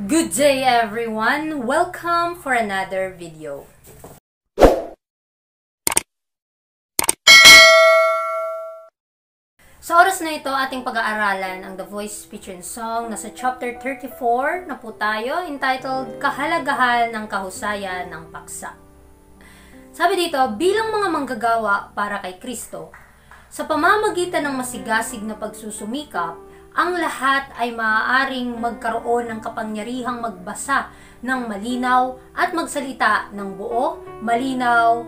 Good day everyone! Welcome for another video. Sa oras na ito, ating pag-aaralan ang The Voice Speech and Song. Nasa chapter 34 na po tayo, entitled Kahalagahan ng Kahusayan ng Paksa. Sabi dito, bilang mga manggagawa para kay Kristo, sa pamamagitan ng masigasig na pagsusumikap, ang lahat ay maaaring magkaroon ng kapangyarihang magbasa ng malinaw at magsalita ng buo, malinaw,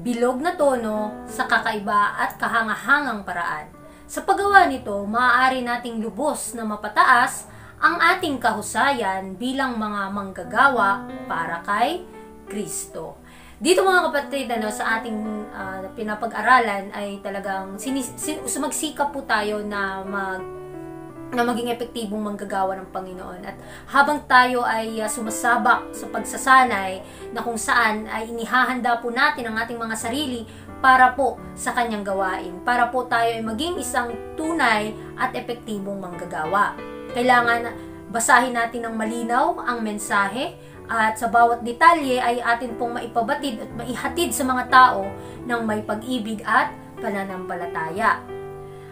bilog na tono sa kakaiba at kahangahangang paraan. Sa paggawa nito, maaari nating lubos na mapataas ang ating kahusayan bilang mga manggagawa para kay Kristo. Dito mga kapatid, sa ating pinapag-aralan ay talagang sumagsikap po tayo na maging epektibong manggagawa ng Panginoon. At habang tayo ay sumasabak sa pagsasanay na kung saan ay inihahanda po natin ang ating mga sarili para po sa kanyang gawain, para po tayo ay maging isang tunay at epektibong manggagawa. Kailangan basahin natin ng malinaw ang mensahe at sa bawat detalye ay atin pong maipabatid at maihatid sa mga tao ng may pag-ibig at pananampalataya.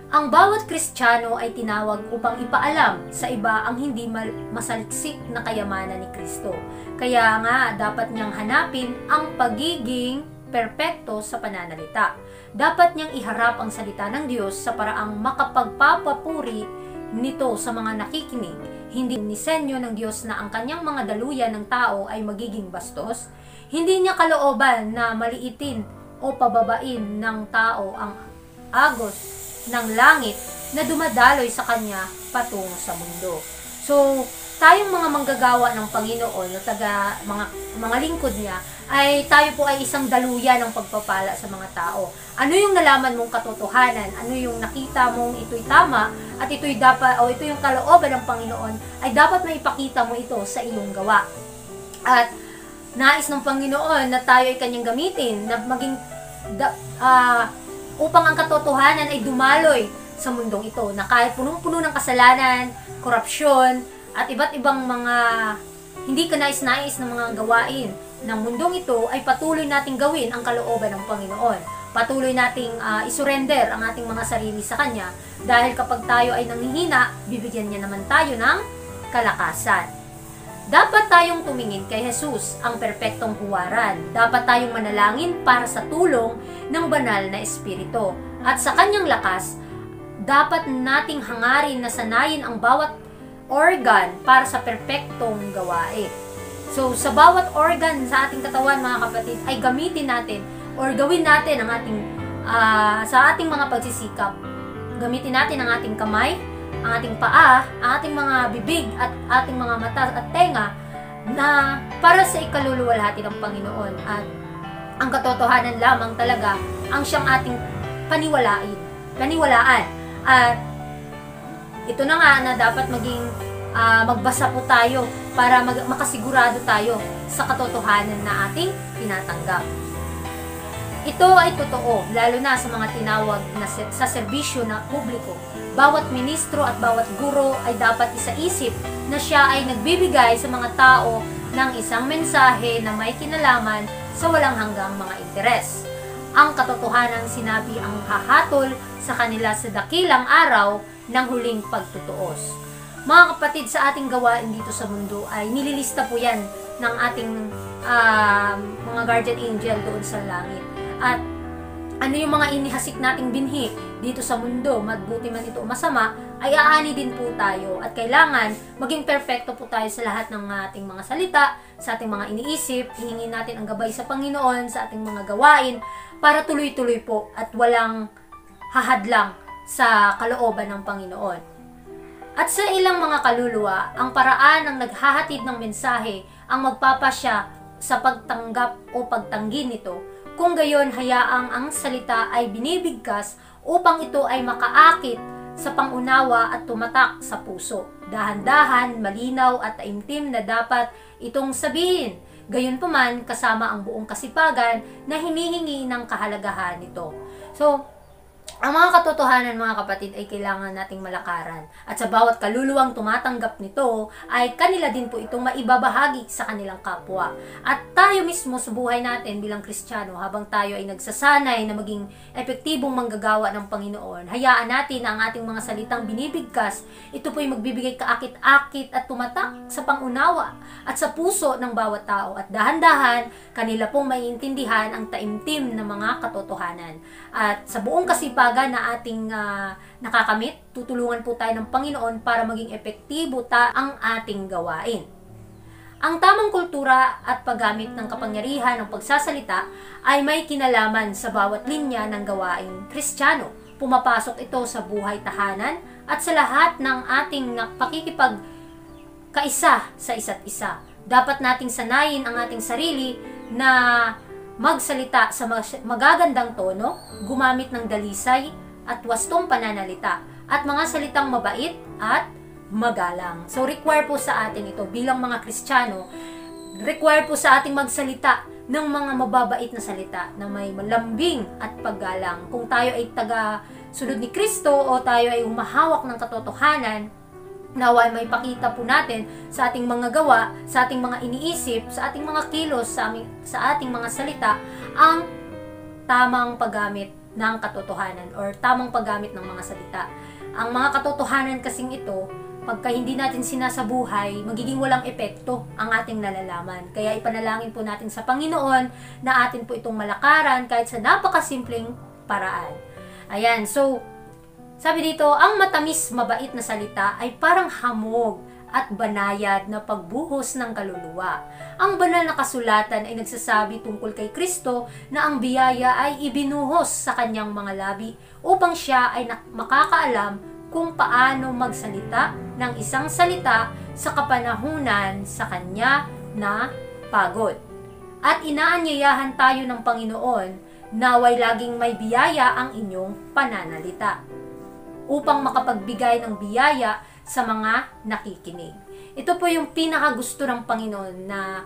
Ang bawat Kristiyano ay tinawag upang ipaalam sa iba ang hindi masaliksik na kayamanan ni Kristo. Kaya nga, dapat niyang hanapin ang pagiging perpekto sa pananalita. Dapat niyang iharap ang salita ng Diyos sa paraang makapagpapapuri nito sa mga nakikinig. Hindi nisenyo ng Diyos na ang kanyang mga daluyan ng tao ay magiging bastos. Hindi niya kalooban na maliitin o pababain ng tao ang agos ng langit na dumadaloy sa kanya patungo sa mundo. So, tayong mga manggagawa ng Panginoon, mga lingkod niya, ay tayo po ay isang daluyan ng pagpapala sa mga tao. Ano yung nalaman mong katotohanan? Ano yung nakita mong ito'y tama at ito'y dapat o ito yung kalooban ng Panginoon, ay dapat maipakita mo ito sa iyong gawa. At nais ng Panginoon na tayo ay kanyang gamitin na maging upang ang katotohanan ay dumaloy sa mundong ito na kahit punong-puno ng kasalanan, korupsyon, at iba't ibang mga hindi kanais-nais na mga gawain ng mundong ito ay patuloy nating gawin ang kalooban ng Panginoon. Patuloy nating isurrender ang ating mga sarili sa Kanya dahil kapag tayo ay nanghihina, bibigyan niya naman tayo ng kalakasan. Dapat tayong tumingin kay Jesus, ang perpektong huwaran. Dapat tayong manalangin para sa tulong ng banal na Espiritu. At sa kanyang lakas, dapat nating hangarin na sanayin ang bawat organ para sa perpektong gawain. So, sa bawat organ sa ating katawan, mga kapatid, ay gamitin natin or gawin natin ang ating, sa ating mga pagsisikap. Gamitin natin ang ating kamay, ang ating paa, ang ating mga bibig at ating mga mata at tenga na para sa ikaluluwalhati ng Panginoon. At ang katotohanan lamang talaga ang siyang ating paniwalaan. At ito na nga na dapat maging magbasa po tayo para makasigurado tayo sa katotohanan na ating tinatanggap. Ito ay totoo, lalo na sa mga tinawag na sa serbisyo na publiko. Bawat ministro at bawat guro ay dapat isaisip na siya ay nagbibigay sa mga tao ng isang mensahe na may kinalaman sa walang hanggang mga interes. Ang katotohanan sinabi ang hahatol sa kanila sa dakilang araw ng huling pagtutuos. Mga kapatid, sa ating gawain dito sa mundo ay nililista po yan ng ating mga guardian angel doon sa langit. At ano yung mga inihasik nating binhi dito sa mundo, mabuti man ito o masama, ay aani din po tayo. At kailangan maging perfecto po tayo sa lahat ng ating mga salita, sa ating mga iniisip, hihingin natin ang gabay sa Panginoon, sa ating mga gawain, para tuloy-tuloy po at walang hahadlang sa kalooban ng Panginoon. At sa ilang mga kaluluwa, ang paraan ng naghahatid ng mensahe ang magpapasya sa pagtanggap o pagtanggi nito. Kung gayon, hayaang ang salita ay binibigkas upang ito ay makaakit sa pangunawa at tumatak sa puso. Dahan-dahan, malinaw at taimtim na dapat itong sabihin. Gayunpaman, kasama ang buong kasipagan na hinihingi ng kahalagahan nito. So, Ang mga katotohanan, mga kapatid, ay kailangan nating malakaran. At sa bawat kaluluwang tumatanggap nito, ay kanila din po itong maibabahagi sa kanilang kapwa. At tayo mismo sa buhay natin bilang Kristiyano, habang tayo ay nagsasanay na maging epektibong manggagawa ng Panginoon, hayaan natin na ang ating mga salitang binibigkas, ito po'y magbibigay kaakit-akit at tumatak sa pangunawa at sa puso ng bawat tao. At dahan-dahan, kanila pong maiintindihan ang taimtim na mga katotohanan. At sa buong kasipagan na ating nakakamit, tutulungan po tayo ng Panginoon para maging epektibo ang ating gawain. Ang tamang kultura at paggamit ng kapangyarihan ng pagsasalita ay may kinalaman sa bawat linya ng gawaing Kristiyano. Pumapasok ito sa buhay tahanan at sa lahat ng ating pakikipagkaisa sa isa't isa. Dapat nating sanayin ang ating sarili na magsalita sa magagandang tono, gumamit ng dalisay at wastong pananalita, at mga salitang mabait at magalang. So, require po sa atin ito bilang mga Kristiyano, require po sa ating magsalita ng mga mababait na salita na may malambing at paggalang. Kung tayo ay taga-sunod ni Kristo o tayo ay humahawak ng katotohanan, naway may pakita po natin sa ating mga gawa, sa ating mga iniisip, sa ating mga kilos, sa ating mga salita, ang tamang paggamit ng katotohanan or tamang paggamit ng mga salita. Ang mga katotohanan kasing ito, pagka hindi natin sinasabuhay, magiging walang epekto ang ating nalalaman. Kaya ipanalangin po natin sa Panginoon na atin po itong malakaran kahit sa napakasimpleng paraan. Ayan, so sabi dito, ang matamis, mabait na salita ay parang hamog at banayad na pagbuhos ng kaluluwa. Ang banal na kasulatan ay nagsasabi tungkol kay Kristo na ang biyaya ay ibinuhos sa kanyang mga labi upang siya ay makakaalam kung paano magsalita ng isang salita sa kapanahunan sa kanya na pagod. At inaanyayahan tayo ng Panginoon naway laging may biyaya ang inyong pananalita, upang makapagbigay ng biyaya sa mga nakikinig. Ito po yung pinakagusto ng Panginoon na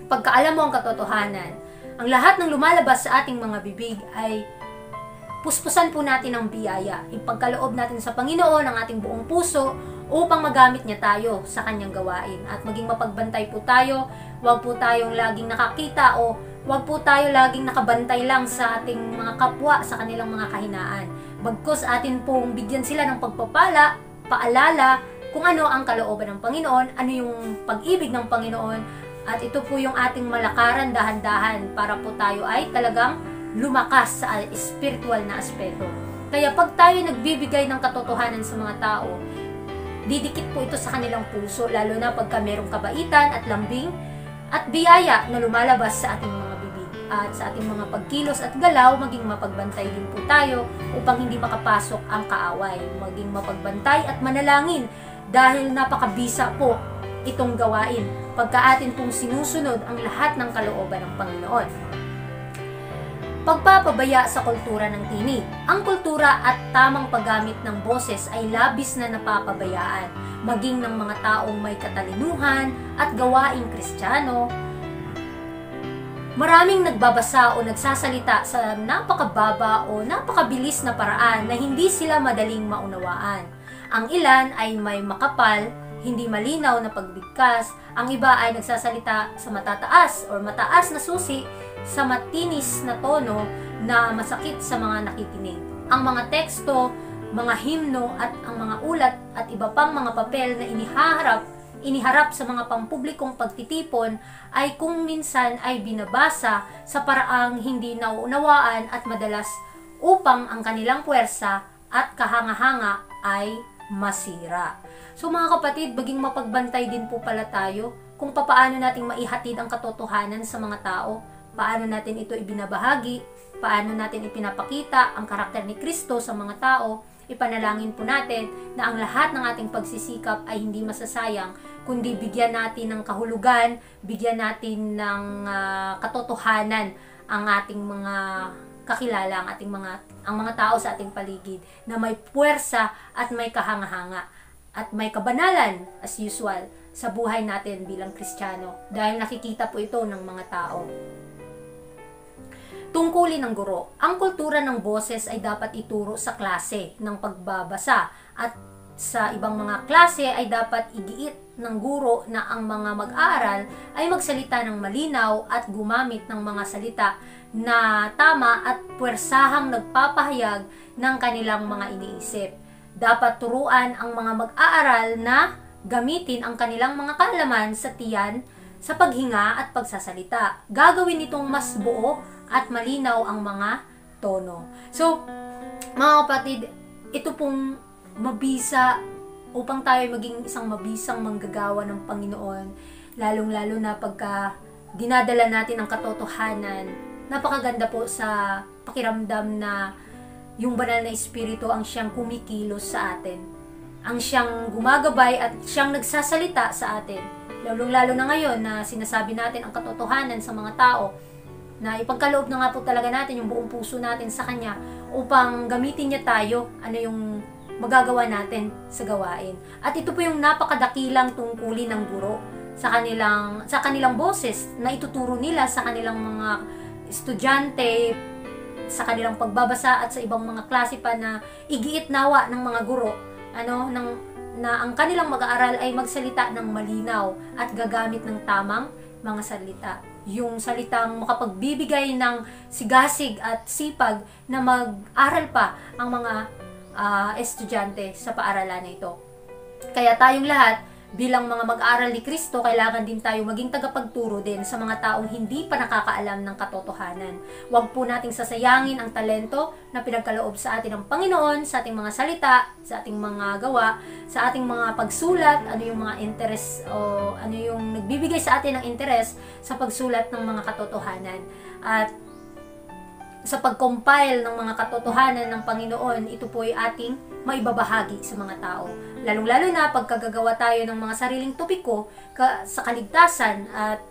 pagkaalam mo ang katotohanan, ang lahat ng lumalabas sa ating mga bibig ay puspusan po natin ng biyaya. Ipagkaloob natin sa Panginoon ang ating buong puso upang magamit niya tayo sa kanyang gawain. At maging mapagbantay po tayo, huwag po tayong laging nakakita o huwag po tayo laging nakabantay lang sa ating mga kapwa sa kanilang mga kahinaan. Bagkus atin pong bigyan sila ng pagpapala, paalala kung ano ang kalooban ng Panginoon, ano yung pag-ibig ng Panginoon, at ito po yung ating malakaran dahan-dahan para po tayo ay talagang lumakas sa spiritual na aspeto. Kaya pag tayo nagbibigay ng katotohanan sa mga tao, didikit po ito sa kanilang puso, lalo na pagka merong kabaitan at lambing at biyaya na lumalabas sa ating mga bibig. At sa ating mga pagkilos at galaw, maging mapagbantay din po tayo upang hindi makapasok ang kaaway. Maging mapagbantay at manalangin dahil napakabisa po itong gawain pagka atin pong sinusunod ang lahat ng kalooban ng Panginoon. Pagpapabaya sa kultura ng tinig. Ang kultura at tamang paggamit ng boses ay labis na napapabayaan, maging ng mga taong may katalinuhan at gawaing Kristiyano. Maraming nagbabasa o nagsasalita sa napakababa o napakabilis na paraan na hindi sila madaling maunawaan. Ang ilan ay may makapal, hindi malinaw na pagbigkas. Ang iba ay nagsasalita sa matataas o mataas na susi sa matinis na tono na masakit sa mga nakikinig. Ang mga teksto, mga himno at ang mga ulat at iba pang mga papel na iniharap sa mga pampublikong pagtitipon ay kung minsan ay binabasa sa paraang hindi nauunawaan at madalas upang ang kanilang puwersa at kahanga-hanga ay masira. So mga kapatid, maging mapagbantay din po pala tayo kung paano nating maihatid ang katotohanan sa mga tao, paano natin ito ibinabahagi, paano natin ipinapakita ang karakter ni Kristo sa mga tao. Ipanalangin po natin na ang lahat ng ating pagsisikap ay hindi masasayang, kundi bigyan natin ng kahulugan, bigyan natin ng katotohanan ang ating mga kakilala, ang mga tao sa ating paligid na may puwersa at may kahanga-hanga at may kabanalan as usual sa buhay natin bilang Kristiyano dahil nakikita po ito ng mga tao. Tungkulin ng guro. Ang kultura ng boses ay dapat ituro sa klase ng pagbabasa at sa ibang mga klase ay dapat igiit ng guro na ang mga mag-aaral ay magsalita ng malinaw at gumamit ng mga salita na tama at puwersahang nagpapahayag ng kanilang mga iniisip. Dapat turuan ang mga mag-aaral na gamitin ang kanilang mga kaalaman sa tiyan, sa paghinga at pagsasalita. Gagawin itong mas buo at malinaw ang mga tono. So, mga kapatid, ito pong mabisa upang tayo maging isang mabisang manggagawa ng Panginoon, lalong-lalo na pagka dinadala natin ang katotohanan. Napakaganda po sa pakiramdam na yung banal na espiritu ang siyang kumikilos sa atin. Ang siyang gumagabay at siyang nagsasalita sa atin. Lalong-lalo na ngayon na sinasabi natin ang katotohanan sa mga tao, na ipagkaloob na nga po talaga natin yung buong puso natin sa Kanya upang gamitin niya tayo, ano yung magagawa natin sa gawain. At ito po yung napakadakilang tungkulin ng guro sa kanilang boses na ituturo nila sa kanilang mga estudyante, sa kanilang pagbabasa at sa ibang mga klase pa, na igiit nawa ng mga guro na ang kanilang mag-aaral ay magsalita ng malinaw at gagamit ng tamang mga salita. Yung salitang makapagbibigay ng sigasig at sipag na mag-aral pa ang mga estudyante sa paaralan na ito. Kaya tayong lahat, bilang mga mag-aaral ni Kristo, kailangan din tayo maging tagapagturo din sa mga taong hindi pa nakakaalam ng katotohanan. Huwag po nating sasayangin ang talento na pinagkaloob sa atin ng Panginoon, sa ating mga salita, sa ating mga gawa, sa ating mga pagsulat, ano yung mga interest o ano yung nagbibigay sa atin ng interest sa pagsulat ng mga katotohanan. At sa pag-compile ng mga katotohanan ng Panginoon, ito po ay ating maibabahagi sa mga tao. Lalong-lalo na pagkagagawa tayo ng mga sariling topiko sa kaligtasan, at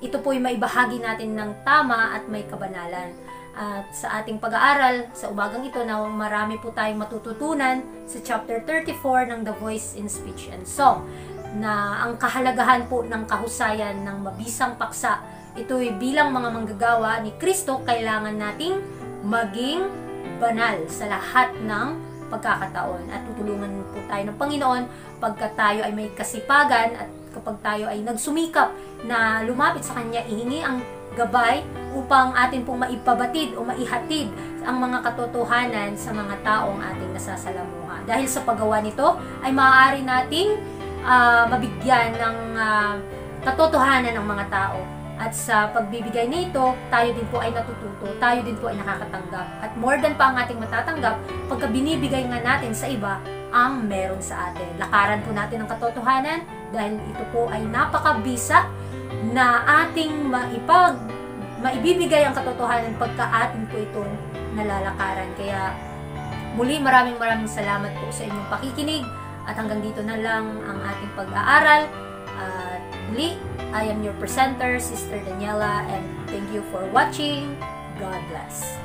ito po ay maibahagi natin ng tama at may kabanalan. At sa ating pag-aaral sa umagang ito, na marami po tayong matututunan sa chapter 34 ng The Voice in Speech and Song, na ang kahalagahan po ng kahusayan ng mabisang paksa. Ito'y bilang mga manggagawa ni Kristo, kailangan nating maging banal sa lahat ng pagkakataon. At tutulungan po tayo ng Panginoon pagka tayo ay may kasipagan at kapag tayo ay nagsumikap na lumapit sa Kanya, ihingi ang gabay upang atin pong maipabatid o maihatid ang mga katotohanan sa mga taong ating nasasalamuha. Dahil sa paggawa nito ay maaari nating mabigyan ng katotohanan ng mga tao. At sa pagbibigay nito, tayo din po ay natututo, tayo din po ay nakakatanggap. At more than pa ang ating matatanggap, pagka binibigay nga natin sa iba ang meron sa atin. Lakaran po natin ang katotohanan dahil ito po ay napakabisa na ating maibibigay ang katotohanan pagka atin po itong nalalakaran. Kaya muli maraming salamat po sa inyong pakikinig, at hanggang dito na lang ang ating pag-aaral. Muli, I am your presenter, Sister Daniela, and thank you for watching. God bless.